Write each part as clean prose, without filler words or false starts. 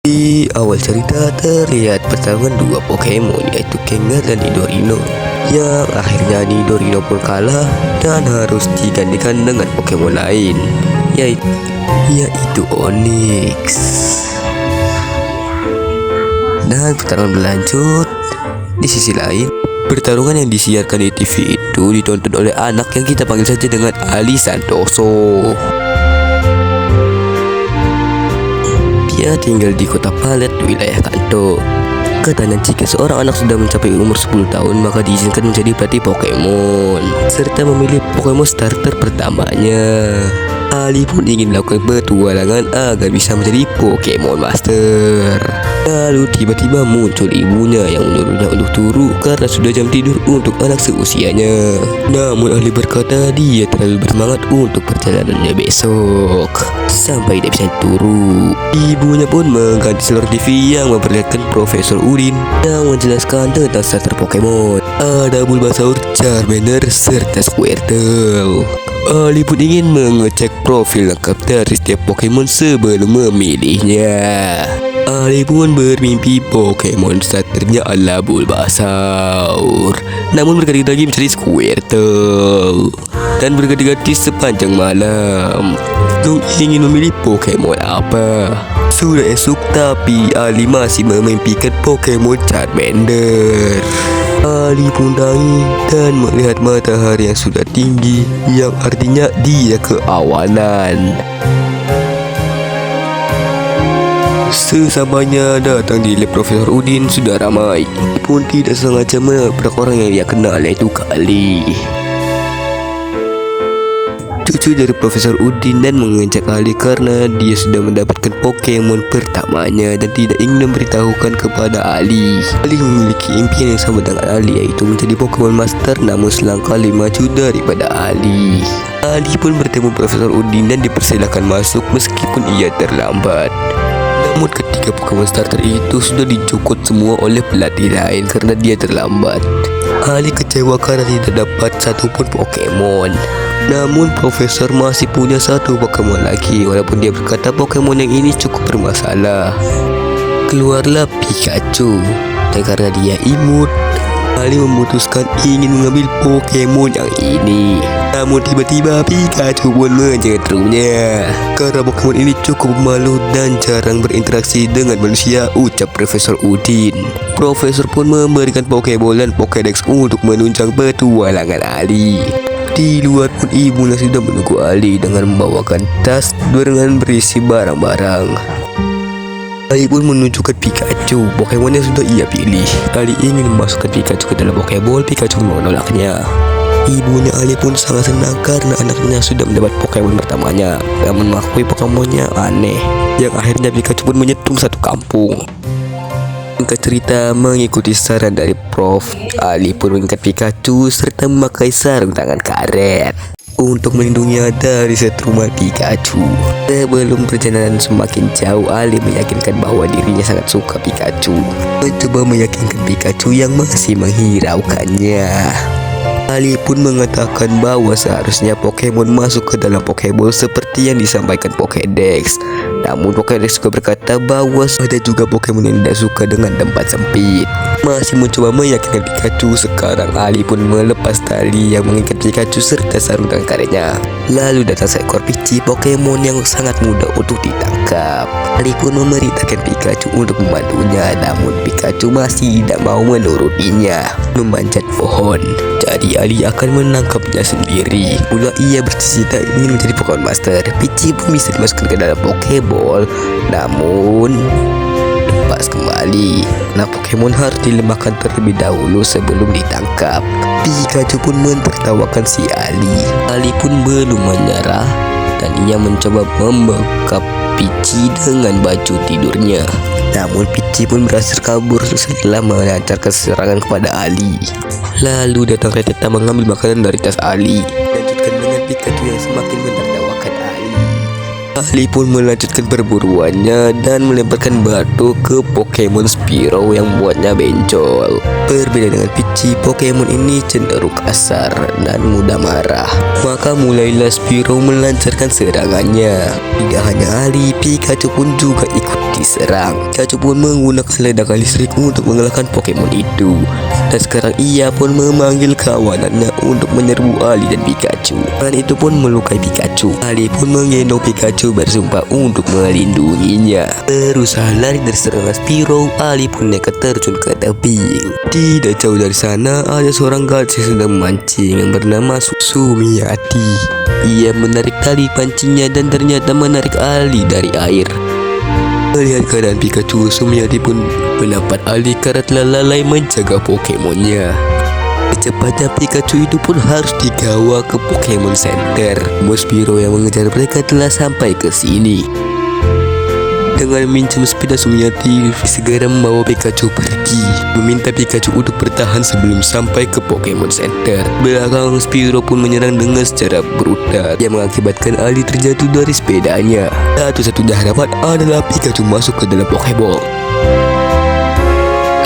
Di awal cerita terlihat pertarungan dua Pokemon, yaitu Gengar dan Nidorino, yang akhirnya Nidorino pun kalah dan harus digantikan dengan Pokemon lain, yaitu Onix. Dan pertarungan berlanjut. Di sisi lain, pertarungan yang disiarkan di TV itu ditonton oleh anak yang kita panggil saja dengan Ali Santoso. Dia tinggal di kota Palet, wilayah Kanto. Katanya jika seorang anak sudah mencapai umur 10 tahun maka diizinkan menjadi pelatih Pokemon serta memilih Pokemon starter pertamanya. Ali pun ingin melakukan petualangan agar bisa menjadi Pokemon Master. Lalu tiba-tiba muncul ibunya yang menyuruhnya untuk turun karena sudah jam tidur untuk anak seusianya. Namun Ali berkata dia terlalu bersemangat untuk perjalanannya besok sampai dia bisa turun. Ibunya pun mengganti seluruh TV yang memperlihatkan Profesor Udin yang menjelaskan tentang starter Pokemon. Ada Bulbasaur, Charmander, serta Squirtle. Ali pun ingin mengecek profil lengkap dari setiap Pokemon sebelum memilihnya. Ali pun bermimpi Pokemon starternya adalah Bulbasaur, namun berganti-ganti menjadi Squirtle dan berganti-ganti sepanjang malam. Tung ingin memilih Pokemon apa? Sudah esok tapi Ali masih memimpikan Pokemon Charmander. Ali pun nangis dan melihat matahari yang sudah tinggi, yang artinya dia keawanan. Sesamanya datang di lab Profesor Udin sudah ramai, pun tidak sengaja menabrak orang yang dia kenal, yaitu Ali, cucu dari Profesor Udin, dan mengejek Ali karena dia sudah mendapatkan Pokemon pertamanya dan tidak ingin memberitahukan kepada Ali. Ali memiliki impian yang sama dengan Ali, yaitu menjadi Pokemon Master, namun selangkah lebih maju daripada Ali. Ali pun bertemu Profesor Udin dan dipersilakan masuk meskipun ia terlambat. Namun ketika Pokemon starter itu sudah dicukut semua oleh pelatih lain karena dia terlambat. Ali kecewa karena tidak dapat satupun Pokemon. Namun Profesor masih punya satu Pokemon lagi, walaupun dia berkata Pokemon yang ini cukup bermasalah. Keluarlah Pikachu, dan karena dia imut, Ali memutuskan ingin mengambil Pokemon yang ini. Namun tiba-tiba Pikachu pun menyetrumnya karena Pokemon ini cukup malu dan jarang berinteraksi dengan manusia, ucap Profesor Udin. Profesor pun memberikan Pokeball dan Pokédex untuk menunjang petualangan Ali. Di luar pun ibunya sudah menunggu Ali dengan membawakan tas dengan berisi barang-barang. Ali pun menunjukkan Pikachu, Pokemon yang sudah ia pilih. Ali ingin memasukkan Pikachu ke dalam Pokeball, Pikachu menolaknya. Ibunya Ali pun sangat senang karena anaknya sudah mendapat Pokemon pertamanya, namun mengakui Pokemonnya aneh, yang akhirnya Pikachu pun menyetrum satu kampung. Singkat cerita, mengikuti saran dari Prof, Ali pun mengikat Pikachu serta memakai sarung tangan karet untuk melindunginya dari setruman Pikachu. Sebelum perjalanan semakin jauh, Ali meyakinkan bahwa dirinya sangat suka Pikachu, mencoba meyakinkan Pikachu yang masih menghiraukannya. Ali pun mengatakan bahwa seharusnya Pokemon masuk ke dalam Pokeball seperti yang disampaikan Pokédex. Namun Pokédex juga berkata bahwa ada juga Pokemon yang tidak suka dengan tempat sempit. Masih mencoba meyakinkan Pikachu, sekarang Ali pun melepas tali yang mengikat Pikachu serta sarung tangan karetnya. Lalu datang seekor Pici, Pokemon yang sangat mudah untuk ditangkap. Ali pun memerintahkan Pikachu untuk membantunya, namun Pikachu masih tidak mau menurutinya, memanjat pohon. Jadi Ali akan menangkapnya sendiri. Mula ia bercita-cita ingin menjadi Pokemon Master. Pici pun bisa dimasukkan ke dalam Pokeball, namun lepas kembali. Nah, Pokemon harus dilemahkan terlebih dahulu sebelum ditangkap. Pikachu pun mentertawakan si Ali. Ali pun belum menyerah dan ia mencoba membekap Pici dengan baju tidurnya. Namun Pici pun berhasil kabur setelah melancarkan serangan kepada Ali. Lalu datang Rattata mengambil makanan dari tas Ali, lanjutkan dengan Pikachu yang semakin menertawakan Ali. Ali pun melanjutkan perburuannya dan melemparkan batu ke Pokemon Spearow yang membuatnya bencol. Berbeda dengan Pici, Pokemon ini cenderung kasar dan mudah marah. Maka mulailah Spearow melancarkan serangannya. Tidak hanya Ali, Pikachu pun juga ikut diserang. Pikachu pun menggunakan ledakan listrik untuk mengalahkan Pokemon itu. Dan sekarang ia pun memanggil kawanannya untuk menyerbu Ali dan Pikachu. Dan itu pun melukai Pikachu. Ali pun menggendong Pikachu bersumpah untuk melindunginya. Berusaha lari dari serangan Spearow, Ali pun nekat terjun ke tebing. Tidak jauh dari sana ada seorang gadis yang sedang memancing yang bernama Sumiati. Ia menarik tali pancingnya dan ternyata menarik Ali dari air. Melihat keadaan Pikachu, Sumiati pun mendapat Ali karena telah lalai menjaga Pokemonnya. Secepatnya Pikachu itu pun harus digawa ke Pokemon Center. Spearow yang mengejar mereka telah sampai ke sini. Dengan minjem sepeda, Sumiati segera membawa Pikachu pergi, meminta Pikachu untuk bertahan sebelum sampai ke Pokemon Center. Belakang, Spearow pun menyerang dengan secara brutal yang mengakibatkan Ali terjatuh dari sepedanya. Satu-satunya harapan adalah Pikachu masuk ke dalam Pokeball.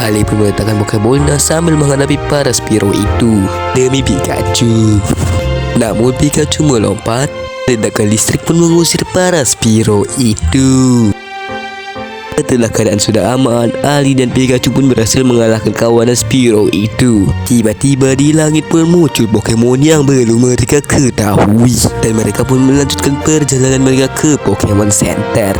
Ali pun meletakkan Pokeballnya sambil menghadapi para Spearow itu demi Pikachu. Namun Pikachu melompat, ledakan listrik pun mengusir para Spearow itu. Setelah keadaan sudah aman, Ali dan Pikachu pun berhasil mengalahkan kawanan Spearow itu. Tiba-tiba di langit pun muncul Pokemon yang belum mereka ketahui, dan mereka pun melanjutkan perjalanan mereka ke Pokemon Center.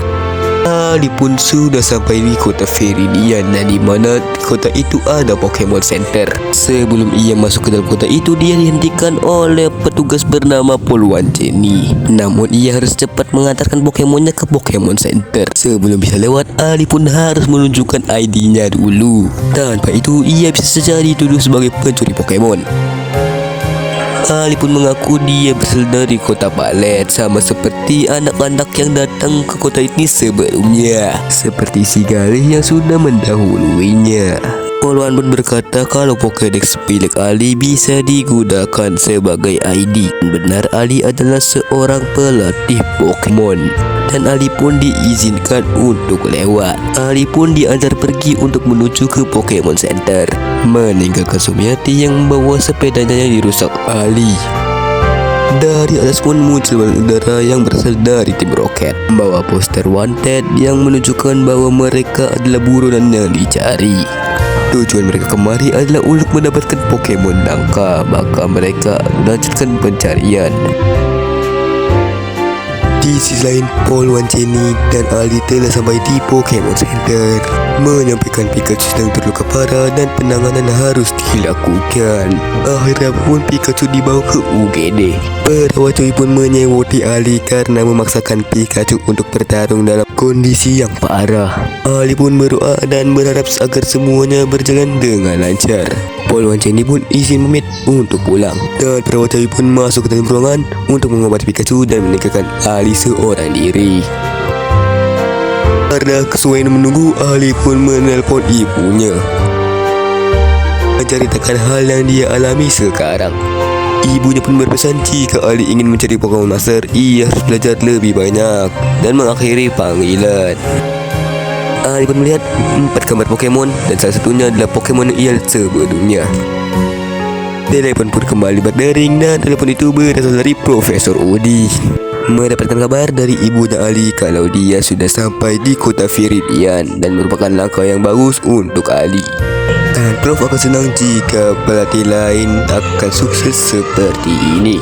Ali pun sudah sampai di kota Viridian, dan di mana kota itu ada Pokemon Center. Sebelum ia masuk ke dalam kota itu, dia dihentikan oleh petugas bernama Polwancheny. Namun ia harus cepat mengantarkan Pokemonnya ke Pokemon Center. Sebelum bisa lewat, Ali pun harus menunjukkan ID-nya dulu. Tanpa itu, ia bisa saja dituduh sebagai pencuri Pokemon. Ali pun mengaku dia berasal dari kota Palet, sama seperti anak-anak yang datang ke kota ini sebelumnya, seperti si Galih yang sudah mendahuluinya. Polwan pun berkata kalau Pokédex milik Ali bisa digunakan sebagai ID. Benar, Ali adalah seorang pelatih Pokemon, dan Ali pun diizinkan untuk lewat. Ali pun diantar pergi untuk menuju ke Pokemon Center, meninggalkan Sumiati yang membawa sepedanya yang dirusak Ali. Dari atas pun muncul balon udara yang berasal dari tim Rocket, membawa poster wanted yang menunjukkan bahwa mereka adalah buronan yang dicari. Tujuan mereka kemari adalah untuk mendapatkan Pokemon langka, maka mereka melanjutkan pencarian. Di sisi lain, Polwancheny dan Ali telah sampai di Pokemon Center, menyampaikan Pikachu sedang terluka parah dan penanganan harus dilakukan. Akhirnya pun Pikachu dibawa ke UGD. Perawat Choi pun menyewoti Ali karena memaksakan Pikachu untuk bertarung dalam kondisi yang parah. Ali pun berdoa dan berharap agar semuanya berjalan dengan lancar. Polwancheny pun izin pamit untuk pulang, dan perawat Choi pun masuk ke dalam ruangan untuk mengobati Pikachu dan meninggalkan Ali seorang diri. Karena kesuaian menunggu, Ali pun menelpon ibunya menceritakan hal yang dia alami sekarang. Ibunya pun berpesan jika Ali ingin mencari Pokemon Master, ia harus belajar lebih banyak dan mengakhiri panggilan. Ali pun melihat 4 gambar Pokemon, dan salah satunya adalah Pokemon yang ia lihat sebelumnya. Telepon pun kembali berdering, dan telepon itu berasal dari Profesor Udi. Mendapatkan kabar dari ibunya Ali kalau dia sudah sampai di kota Viridian, dan merupakan langkah yang bagus untuk Ali. Dan Prof akan senang jika pelatih lain akan sukses seperti ini.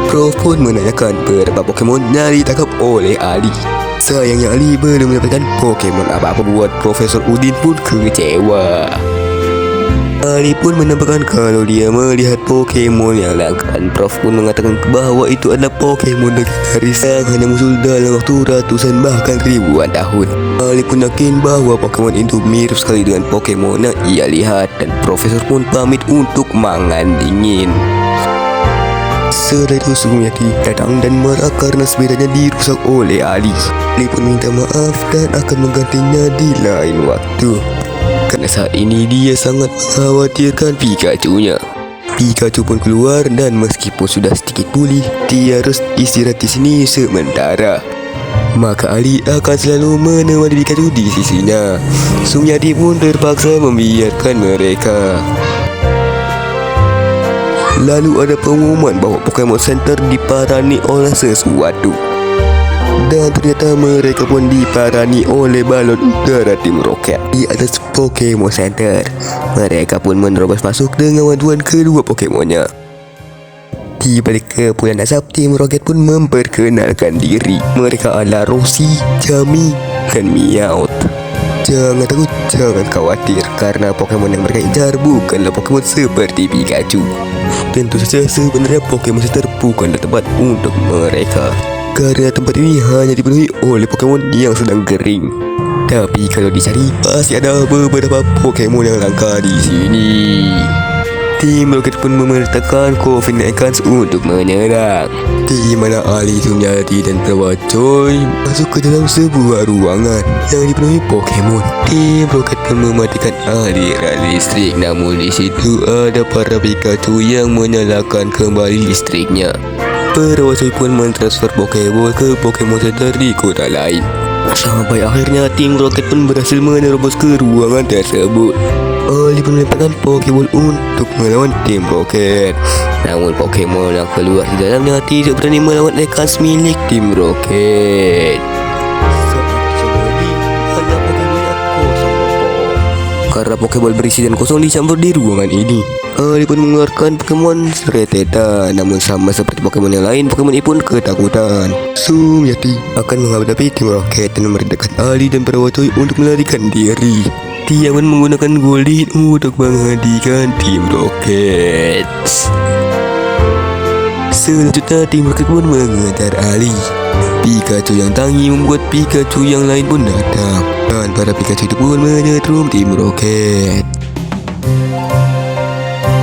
Prof pun menanyakan berapa Pokemon yang ditangkap oleh Ali. Sayangnya Ali belum mendapatkan Pokemon apa-apa, buat Profesor Udin pun kecewa. Ali pun menambahkan kalau dia melihat Pokemon yang langka. Prof pun mengatakan bahwa itu adalah Pokemon legendaris yang hanya muncul dalam waktu ratusan bahkan ribuan tahun. Ali pun yakin bahwa Pokemon itu mirip sekali dengan Pokemon yang ia lihat, dan Profesor pun pamit untuk mangan dingin. Setelah itu Sumiati datang dan marah karena sepedanya dirusak oleh Ali. Ali pun minta maaf dan akan menggantinya di lain waktu, karena saat ini dia sangat mengkhawatirkan Pikachu-nya. Pikachu pun keluar, dan meskipun sudah sedikit pulih, dia harus istirahat di sini sementara. Maka Ali akan selalu menemani Pikachu di sisinya. Sumiati pun terpaksa membiarkan mereka. Lalu ada pengumuman bahwa Pokemon Center diparani oleh sesuatu. Dan ternyata mereka pun diparani oleh balon udara tim Rocket di atas Pokemon Center. Mereka pun menerobos masuk dengan bantuan kedua Pokemonnya. Di balik kepulan asap, tim Rocket pun memperkenalkan diri. Mereka adalah Rosie, Jamie, dan Meowth. Jangan takut, jangan khawatir, karena Pokemon yang mereka incar bukanlah Pokemon seperti Pikachu. Tentu saja sebenarnya Pokemon Center bukanlah tempat untuk mereka, karena tempat ini hanya dipenuhi oleh Pokemon yang sedang kering. Tapi kalau dicari, pasti ada beberapa Pokemon yang langka di sini. Tim Rocket pun meletakkan Coffin Ekans untuk menyerang, di mana Ali Sunyati dan Prawacoy masuk ke dalam sebuah ruangan yang dipenuhi Pokemon. Tim Rocket pun mematikan aliran listrik, namun di situ ada para Pikachu yang menyalakan kembali listriknya. Prawacoy pun mentransfer Pokeball ke Pokemon Center di kota lain. Sampai akhirnya tim Rocket pun berhasil menerobos ke ruangan tersebut. Ali pun melemparkan Pokeball untuk melawan tim Rocket. Namun Pokemon yang keluar di dalamnya tidak berani melawan Ekans milik tim Rocket. Karena Pokeball berisi dan kosong dicampur di ruangan ini, Ali pun mengeluarkan Pokemon Rattata. Namun sama seperti Pokemon yang lain, Pokemon ini pun ketakutan. Sunyati akan menghadapi tim Rocket dan memerintahkan Ali dan Prawacoy untuk melarikan diri. Dia pun menggunakan Goldie untuk menghentikan tim Rocket. Selanjutnya tim Rocket pun mengejar Ali. Pikachu yang tanggi membuat Pikachu yang lain pun datang, dan para Pikachu itu pun menyetrum tim Rocket.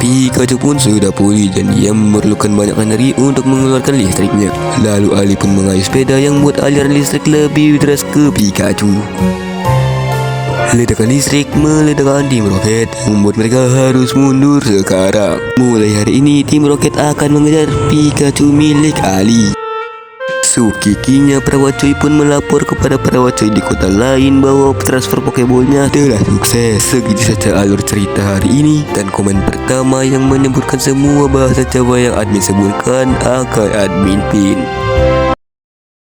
Pikachu pun sudah pulih dan dia memerlukan banyak energi untuk mengeluarkan listriknya. Lalu Ali pun mengayuh sepeda yang membuat aliran listrik lebih deras ke Pikachu. Ledakan listrik meledakkan tim Rocket yang membuat mereka harus mundur sekarang. Mulai hari ini tim Rocket akan mengejar Pikachu milik Ali. Sukikinya Prawacoy pun melapor kepada Prawacoy di kota lain bahwa transfer Pokeballnya telah sukses. Segitu saja alur cerita hari ini, dan komen pertama yang menyebutkan semua bahasa Jawa yang admin sebutkan akan admin pin.